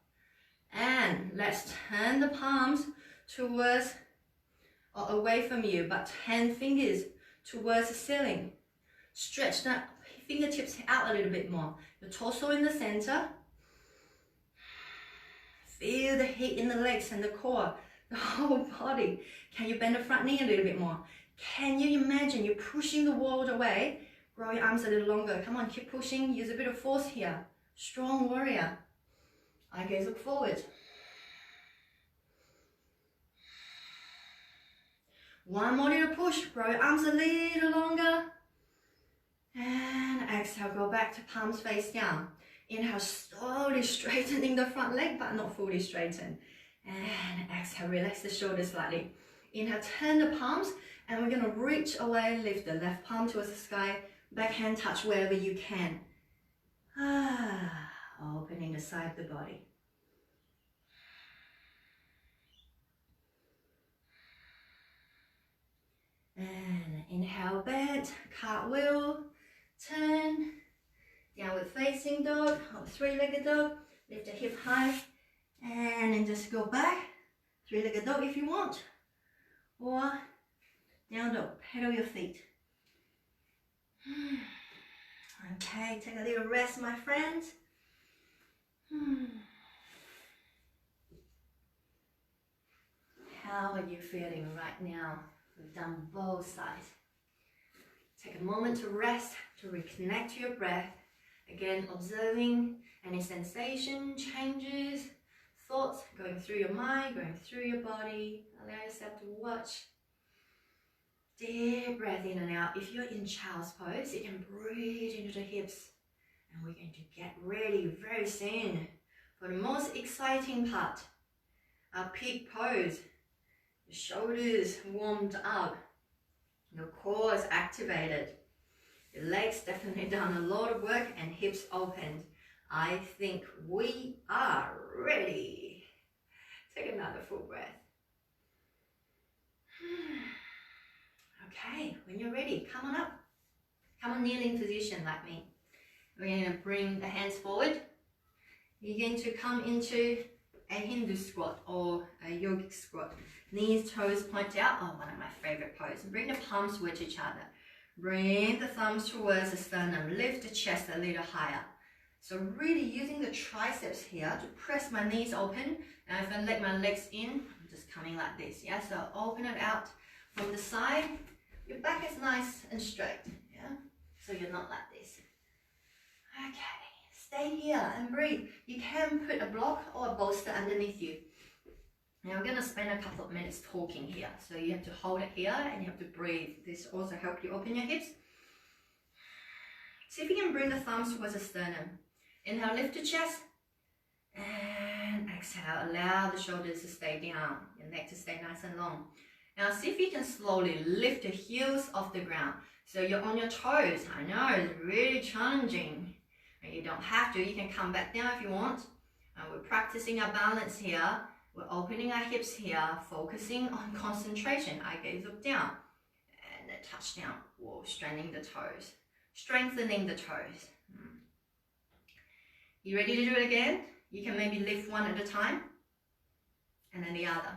And let's turn the palms towards or away from you, but 10 fingers towards the ceiling. Stretch the fingertips out a little bit more. The torso in the center. Feel the heat in the legs and the core, the whole body. Can you bend the front knee a little bit more? Can you imagine you're pushing the world away? Grow your arms a little longer. Come on, keep pushing. Use a bit of force here. Strong warrior. Eye gaze look forward. One more little push. Grow your arms a little longer. And exhale, go back to palms face down. Inhale, slowly straightening the front leg, but not fully straighten. And exhale, relax the shoulders slightly. Inhale, turn the palms, and we're gonna reach away, lift the left palm towards the sky, back hand touch wherever you can. Opening the side of the body. And inhale, bend, cartwheel, turn, downward facing dog, or three-legged dog, lift the hip high, and then just go back, three-legged dog if you want, or down dog, pedal your feet. Okay, take a little rest, my friends. How are you feeling right now? We've done both sides. Take a moment to rest, to reconnect to your breath. Again, observing any sensation, changes, thoughts going through your mind, going through your body. Allow yourself to watch. Deep breath in and out. If you're in child's pose, you can breathe into the hips. And we're going to get ready very soon for the most exciting part, our peak pose. The shoulders warmed up, your core is activated, your legs definitely done a lot of work, and hips opened. I think we are ready. Take another full breath. Okay, when you're ready, come on up. Come on, kneeling position like me. We're going to bring the hands forward. You're going to come into a Hindu squat or a yogic squat. Knees, toes point out. Oh, one of my favorite poses. Bring the palms towards each other. Bring the thumbs towards the sternum. Lift the chest a little higher. So really using the triceps here to press my knees open. And if I let my legs in, I'm just coming like this. Yeah, so open it out from the side. Your back is nice and straight. Yeah, so you're not like this. Okay, stay here and breathe. You can put a block or a bolster underneath you. Now I'm going to spend a couple of minutes talking here. So you have to hold it here and you have to breathe. This also helps you open your hips. See if you can bring the thumbs towards the sternum. Inhale, lift the chest. And exhale, allow the shoulders to stay down. Your neck to stay nice and long. Now see if you can slowly lift the heels off the ground. So you're on your toes. I know, it's really challenging. And you don't have to. You can come back down if you want. We're practicing our balance here. We're opening our hips here, focusing on concentration. Eye gaze look down. And a touch down. Whoa, straining the toes. Strengthening the toes. You ready to do it again? You can maybe lift one at a time. And then the other.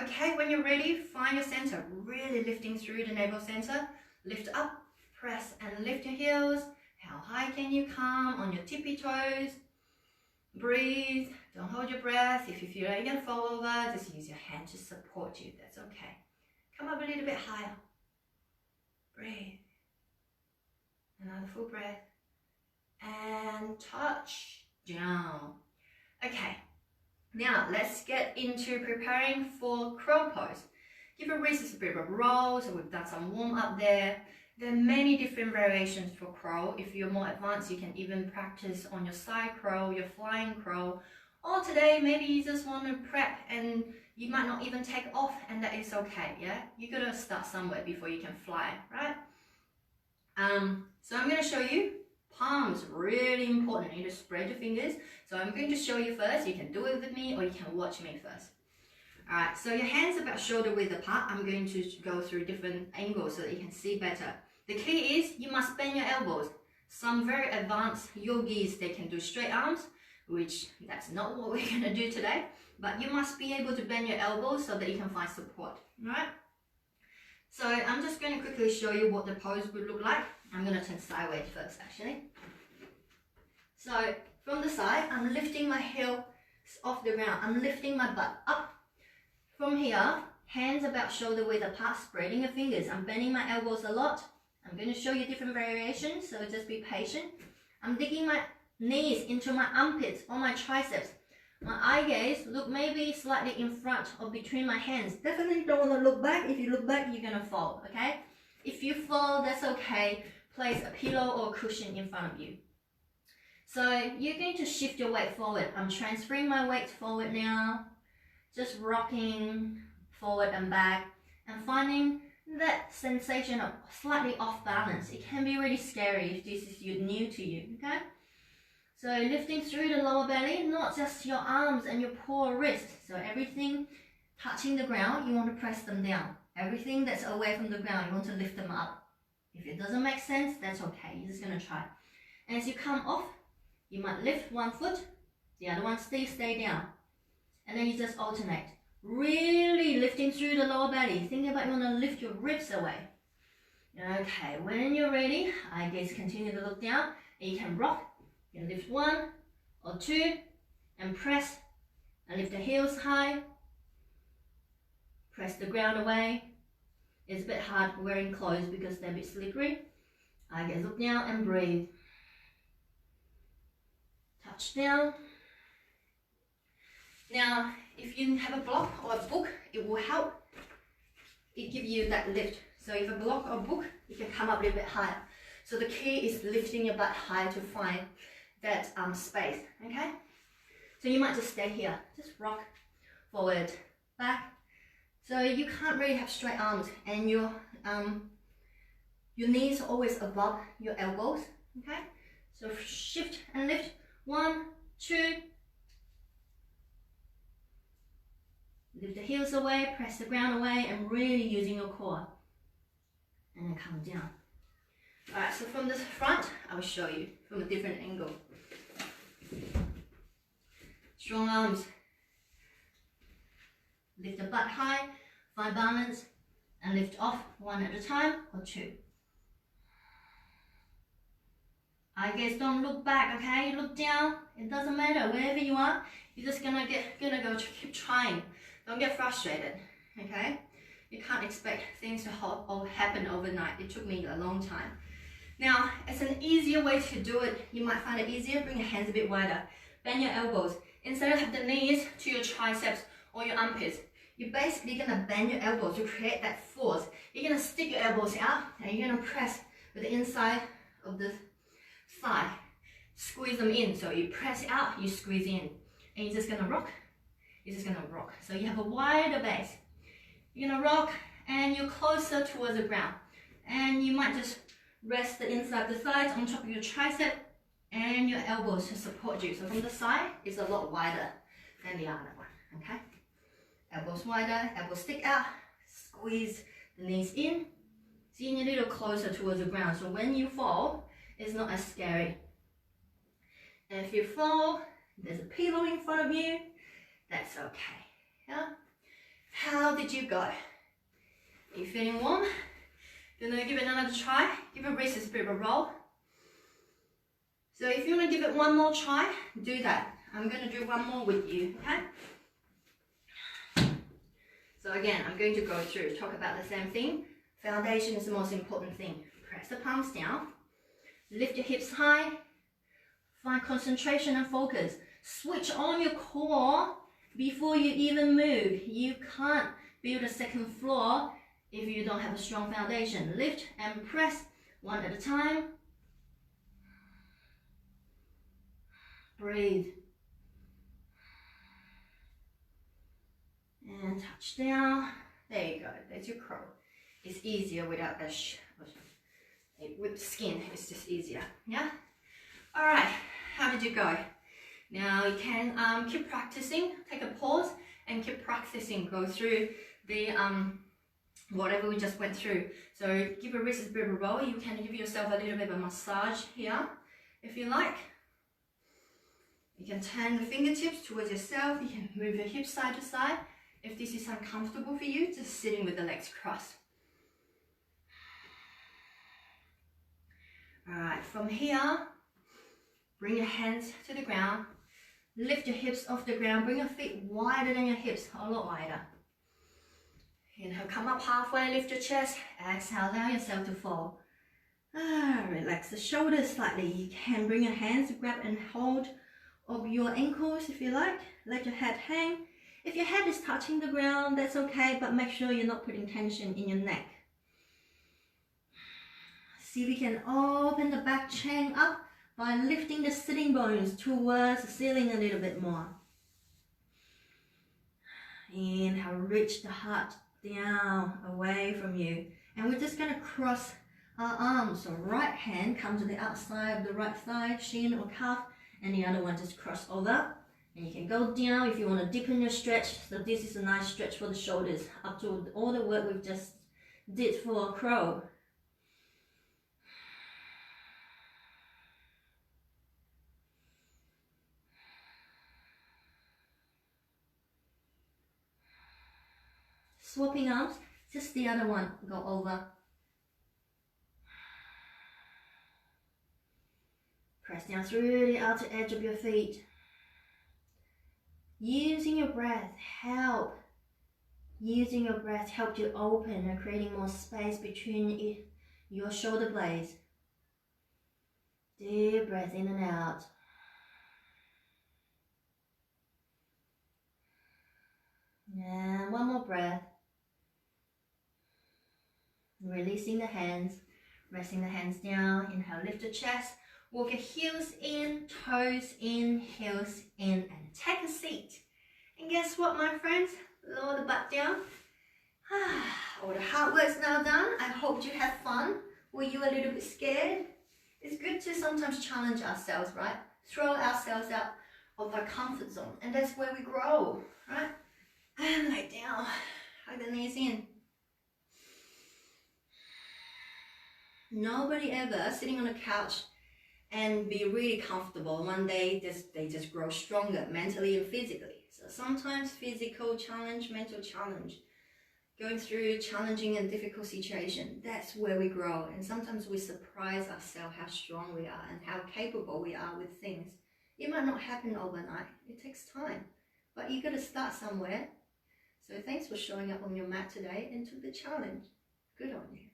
Okay, when you're ready, find your center. Really lifting through the navel center. Lift up, press and lift your heels. How high can you come on your tippy toes? Breathe. Don't hold your breath. If you feel like you're going to fall over, just use your hand to support you. That's okay. Come up a little bit higher. breathe. Another full breath. And touch down. Okay, now let's get into preparing for crow pose. Give your wrists a bit of a roll, so we've done some warm up there. There are many different variations for crow. If you're more advanced, you can even practice on your side crow, your flying crow. Or today, maybe you just want to prep and you might not even take off, and that is okay, yeah? You gotta start somewhere before you can fly, right? So I'm gonna show you palms, really important. You need to spread your fingers. So I'm going to show you first. You can do it with me or you can watch me first. All right, so your hands about shoulder width apart. I'm going to go through different angles so that you can see better. The key is you must bend your elbows. Some very advanced yogis, they can do straight arms, which that's not what we're gonna do today, but you must be able to bend your elbows so that you can find support, all right? So I'm just going to quickly show you what the pose would look like. I'm going to turn sideways first, actually. So from the side, I'm lifting my heel off the ground. I'm lifting my butt up. From here, hands about shoulder width apart, spreading your fingers. I'm bending my elbows a lot. I'm going to show you different variations, so just be patient. I'm digging my knees into my armpits or my triceps. My eye gaze look maybe slightly in front or between my hands. Definitely don't want to look back. If you look back, you're gonna fall, okay? If you fall, that's okay. Place a pillow or a cushion in front of you. So you're going to shift your weight forward. I'm transferring my weight forward now. Just rocking forward and back and finding that sensation of slightly off balance. It can be really scary if this is new to you, okay? So lifting through the lower belly, not just your arms and your poor wrists. So everything touching the ground, you want to press them down. Everything that's away from the ground, you want to lift them up. If it doesn't make sense, that's okay. You're just going to try. And as you come off, you might lift one foot, the other one stay down. And then you just alternate. Really lifting through the lower belly. Think about you want to lift your ribs away. Okay, when you're ready, eye gaze continue to look down, and you can rock. You can lift one or two and press and lift the heels high. Press the ground away. It's a bit hard wearing clothes because they're a bit slippery. Eye gaze look down and breathe. Touch down. Now, if you have a block or a book, it will help. It gives you that lift. So if a block or a book, you can come up a little bit higher. So the key is lifting your butt high to find that space, okay? So you might just stay here, just rock forward, back. So you can't really have straight arms and your knees are always above your elbows, okay? So shift and lift, 1, 2. Lift the heels away, press the ground away, and really using your core. And then come down. All right, so from the front, I will show you from a different angle. Strong arms. Lift the butt high, find balance, and lift off one at a time or two. I guess don't look back, okay? Look down. It doesn't matter wherever you are. You're just gonna go keep trying. Don't get frustrated, okay? You can't expect things to all happen overnight. It took me a long time. Now, as an easier way to do it, you might find it easier, bring your hands a bit wider. Bend your elbows. Instead of have the knees to your triceps or your armpits, you're basically gonna bend your elbows to create that force. You're gonna stick your elbows out and you're gonna press with the inside of the thigh. Squeeze them in. So you press out, you squeeze in. And you're just gonna rock. You're just gonna rock. So you have a wider base. You're gonna rock and you're closer towards the ground. And you might just rest the inside of the thighs on top of your tricep and your elbows to support you. So from the side, it's a lot wider than the other one, okay? Elbows wider, elbows stick out, squeeze the knees in, seeing a little closer towards the ground. So when you fall, it's not as scary. And if you fall, there's a pillow in front of you, that's okay, yeah? How did you go? Are you feeling warm? Gonna give it another try. Give your wrists a bit of a roll. So if you want to give it one more try, do that. I'm going to do one more with you, okay? So again, I'm going to go through, talk about the same thing. Foundation is the most important thing. Press the palms down. Lift your hips high. Find concentration and focus. Switch on your core before you even move. You can't build a second floor if you don't have a strong foundation. Lift and press one at a time. Breathe. And touch down. There you go. There's your crow. It's easier without with skin. It's just easier. Yeah? Alright. How did you go? Now you can keep practicing. Take a pause and keep practicing. Go through the whatever we just went through. So give your wrists a bit of a roll. You can give yourself a little bit of a massage here if you like. You can turn the fingertips towards yourself. You can move your hips side to side. If this is uncomfortable for you, just sitting with the legs crossed. Alright, from here, bring your hands to the ground. Lift your hips off the ground. Bring your feet wider than your hips, a lot wider. Inhale, come up halfway, lift your chest. Exhale, allow yourself to fall. Relax the shoulders slightly. You can bring your hands, grab and hold of your ankles if you like. Let your head hang. If your head is touching the ground, that's okay, but make sure you're not putting tension in your neck. See if we can open the back chain up by lifting the sitting bones towards the ceiling a little bit more. Inhale, reach the heart down, away from you. And we're just going to cross our arms. So right hand come to the outside of the right thigh, shin or calf, and the other one just cross over. And you can go down if you want to deepen your stretch. So this is a nice stretch for the shoulders, up to all the work we've just did for crow. Swapping arms, just the other one, go over. Press down through the outer edge of your feet. Using your breath help you open and creating more space between your shoulder blades. Deep breath in and out. And one more breath. Releasing the hands, resting the hands down. Inhale, lift the chest. Walk your heels in, toes in, heels in, and take a seat. And guess what, my friends? Lower the butt down. All the hard work's now done. I hope you had fun. Were you a little bit scared? It's good to sometimes challenge ourselves, right? Throw ourselves out of our comfort zone. And that's where we grow, right? And lay down. Hug the knees in. Nobody ever sitting on a couch and be really comfortable. One day they just grow stronger mentally and physically. So sometimes physical challenge, mental challenge, going through challenging and difficult situation, that's where we grow. And sometimes we surprise ourselves how strong we are and how capable we are with things. It might not happen overnight. It takes time. But you got to start somewhere. So thanks for showing up on your mat today and took the challenge. Good on you.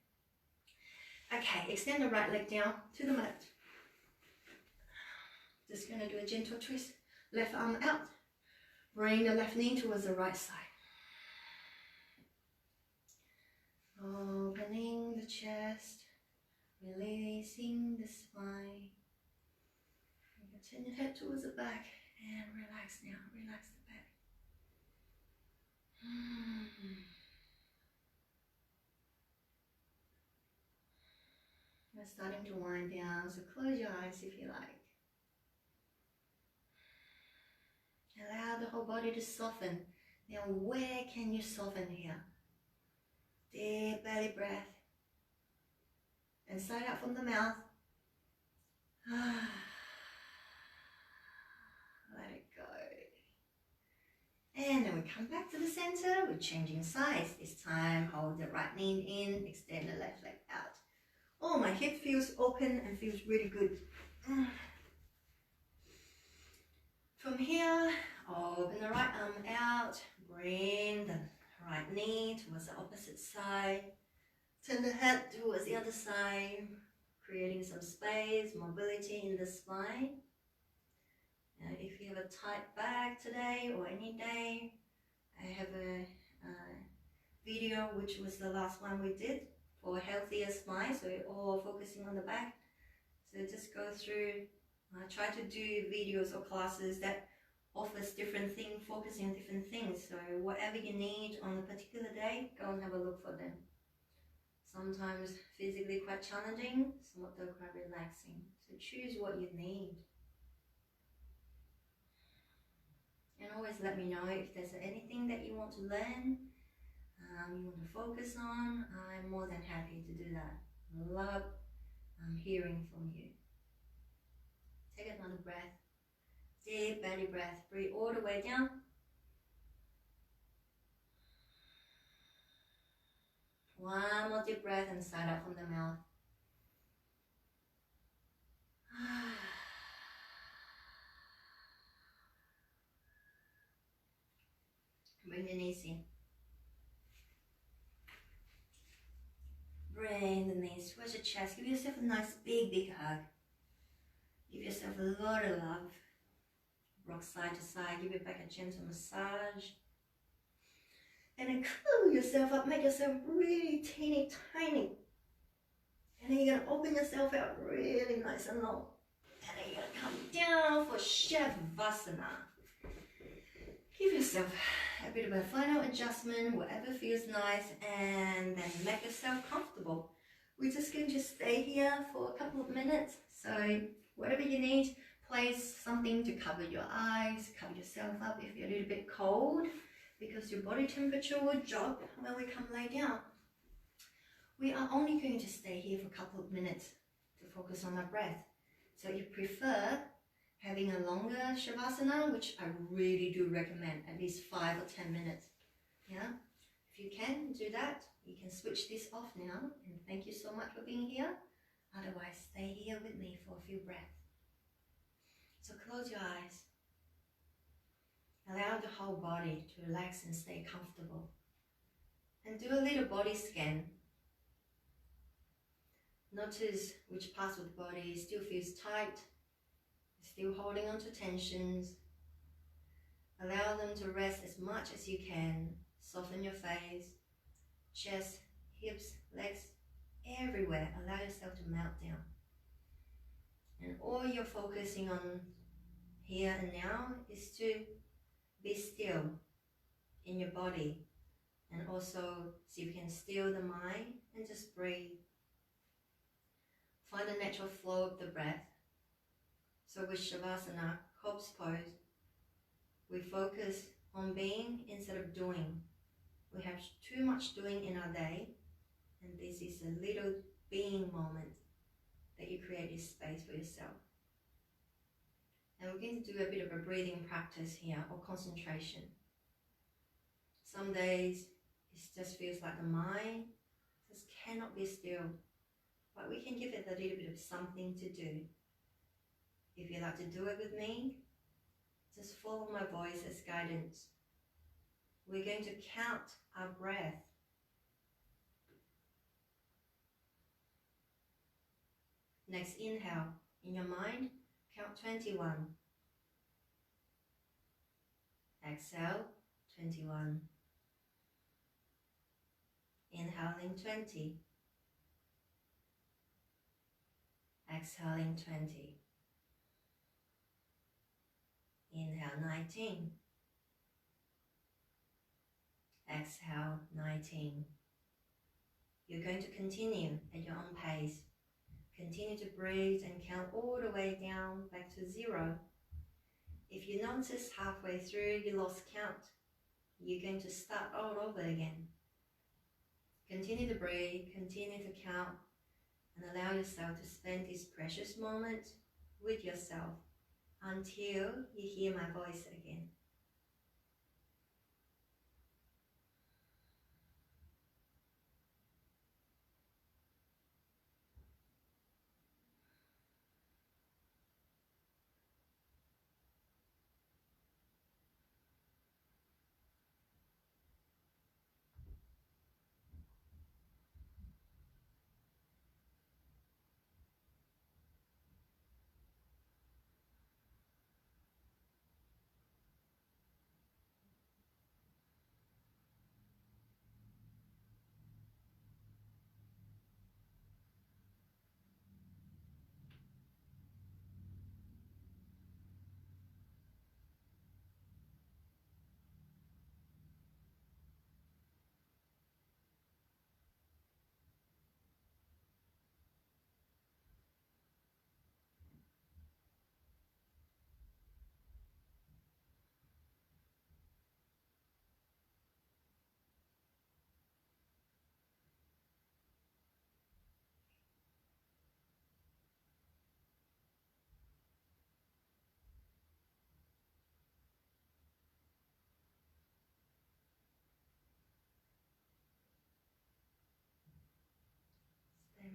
Okay, extend the right leg down to the mat. Just going to do a gentle twist. Left arm out. Bring the left knee towards the right side. Opening the chest. Releasing the spine. You can turn your head towards the back and relax now. Relax the back. We're starting to wind down, so close your eyes if you like. Allow the whole body to soften. Now where can you soften here? Deep belly breath. And sigh out from the mouth. Let it go. And then we come back to the center. We're changing sides. This time hold the right knee in, extend the left leg out. Oh, my hip feels open and feels really good. From here, open the right arm out, bring the right knee towards the opposite side, Turn the head towards the other side, creating some space, mobility in the spine. If you have a tight back today or any day, I have a video which was the last one we did for healthier spine, so we're all focusing on the back. So just go through, try to do videos or classes that offers different things, focusing on different things. So whatever you need on a particular day, go and have a look for them. Sometimes physically quite challenging, some of them quite relaxing. So choose what you need. And always let me know if there's anything that you want to learn, you want to focus on. I'm more than happy to do that. Love hearing from you. Take another breath. Deep belly breath. Breathe all the way down. One more deep breath and sigh out from the mouth. Bring the knees in. Bring the knees towards your chest. Give yourself a nice big hug. Give yourself a lot of love. Rock side to side. Give your back a gentle massage. And then curl yourself up. Make yourself really teeny tiny. And then you're going to open yourself out really nice and long. And then you're going to come down for Shavasana. Give yourself a bit of a final adjustment, whatever feels nice, and then make yourself comfortable. We're just going to stay here for a couple of minutes. So whatever you need, place something to cover your eyes, cover yourself up if you're a little bit cold, because your body temperature will drop when we come lay down. We are only going to stay here for a couple of minutes to focus on our breath. So if you prefer having a longer Shavasana, which I really do recommend, at least 5 or 10 minutes. Yeah, if you can do that, you can switch this off now. And thank you so much for being here. Otherwise, stay here with me for a few breaths. So close your eyes. Allow the whole body to relax and stay comfortable. And do a little body scan. Notice which parts of the body still feels tight, still holding on to tensions. Allow them to rest as much as you can. Soften your face, chest, hips, legs, everywhere. Allow yourself to melt down. And all you're focusing on here and now is to be still in your body. And also see if you can still the mind and just breathe. Find the natural flow of the breath. So with Shavasana, corpse pose, we focus on being instead of doing. We have too much doing in our day, and this is a little being moment that you create this space for yourself. And we're going to do a bit of a breathing practice here, or concentration. Some days it just feels like the mind just cannot be still, but we can give it a little bit of something to do. If you'd like to do it with me, just follow my voice as guidance. We're going to count our breath. Next inhale, in your mind, count 21. Exhale, 21. Inhaling 20. Exhaling 20. Inhale 19. Exhale 19. You're going to continue at your own pace. Continue to breathe and count all the way down back to 0. If you notice halfway through you lost count, you're going to start all over again. Continue to breathe, continue to count, and allow yourself to spend this precious moment with yourself until you hear my voice again.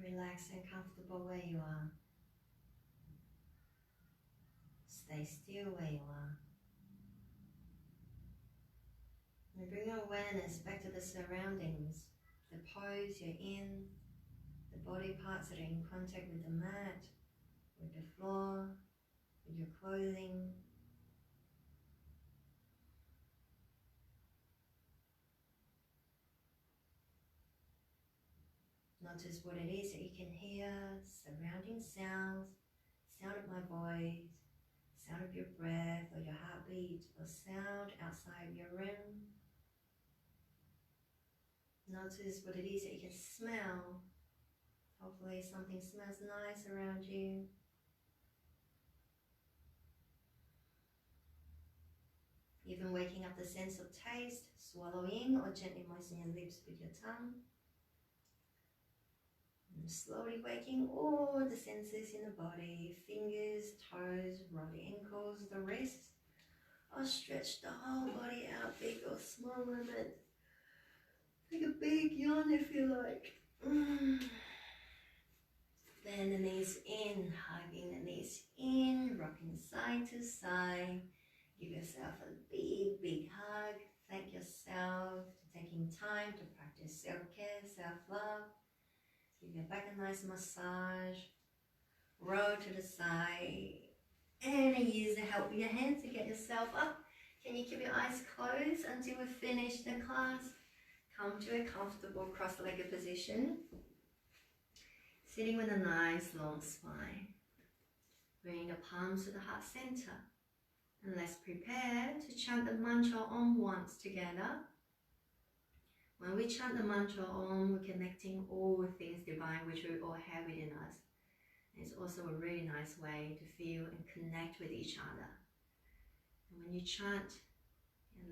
and relaxed and comfortable where you are. Stay still where you are. And bring your awareness back to the surroundings, the pose you're in, the body parts that are in contact with the mat, with the floor, with your clothing. Notice what it is that you can hear, surrounding sounds, sound of my voice, sound of your breath or your heartbeat, or sound outside your room. Notice what it is that you can smell. Hopefully something smells nice around you. Even waking up the sense of taste, swallowing or gently moistening your lips with your tongue. And slowly waking all the senses in the body, fingers, toes, right ankles, the wrists, or stretch the whole body out, big or small movement. Take a big yawn if you like. Bend the knees in, hugging the knees in, rocking side to side. Give yourself a big, big hug. Thank yourself for taking time to practice self-care, self-love. Give your back a nice massage. Roll to the side. And use the help of your hands to get yourself up. Can you keep your eyes closed until we finish the class? Come to a comfortable cross-legged position. Sitting with a nice long spine. Bring the palms to the heart center. And let's prepare to chant the mantra Om once together. When we chant the mantra Om, we're connecting all things divine which we all have within us. And it's also a really nice way to feel and connect with each other. And when you chant,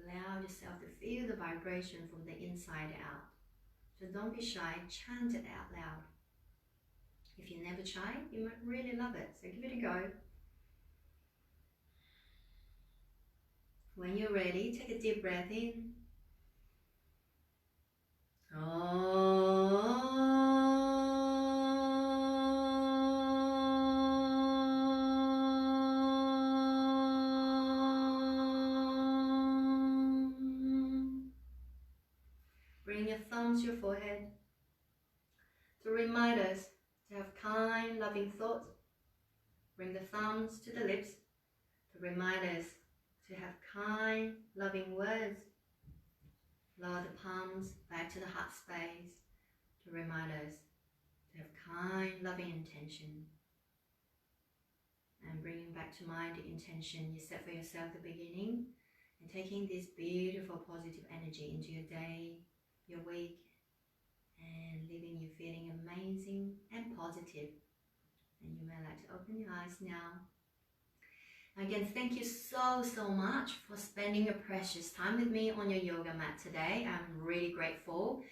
allow yourself to feel the vibration from the inside out. So don't be shy, chant it out loud. If you never tried, you might really love it, so give it a go. When you're ready, take a deep breath in. Bring your thumbs to your forehead to remind us to have kind, loving thoughts. Bring the thumbs to the lips to remind us to have kind, loving words. Lower the palms back to the heart space to remind us to have kind, loving intention. And bringing back to mind the intention you set for yourself at the beginning, and taking this beautiful positive energy into your day, your week, and leaving you feeling amazing and positive. And you may like to open your eyes now. Again, thank you so much for spending your precious time with me on your yoga mat today. I'm really grateful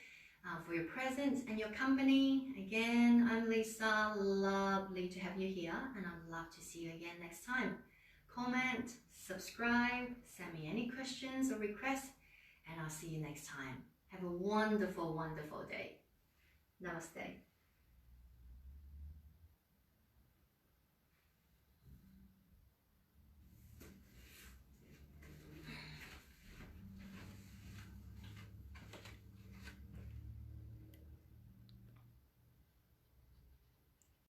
for your presence and your company. Again, I'm Lisa. Lovely to have you here, and I'd love to see you again next time. Comment, subscribe, send me any questions or requests, and I'll see you next time. Have a wonderful, wonderful day. Namaste.